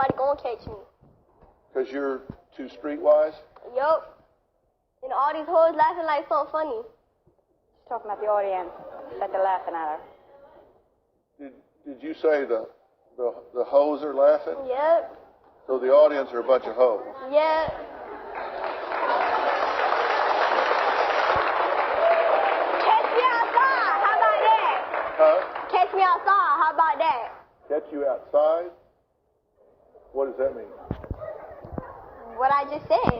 nobody gonna catch me. Because you're too streetwise? Yup. And all these hoes laughing like something funny. She's talking about the audience, that they're laughing at her. Did you say the hoes are laughing? Yep. So the audience are a bunch of hoes? Yep. Catch me outside. How about that? Huh? Catch me outside. How about that? Catch you outside? What does that mean? What I just said.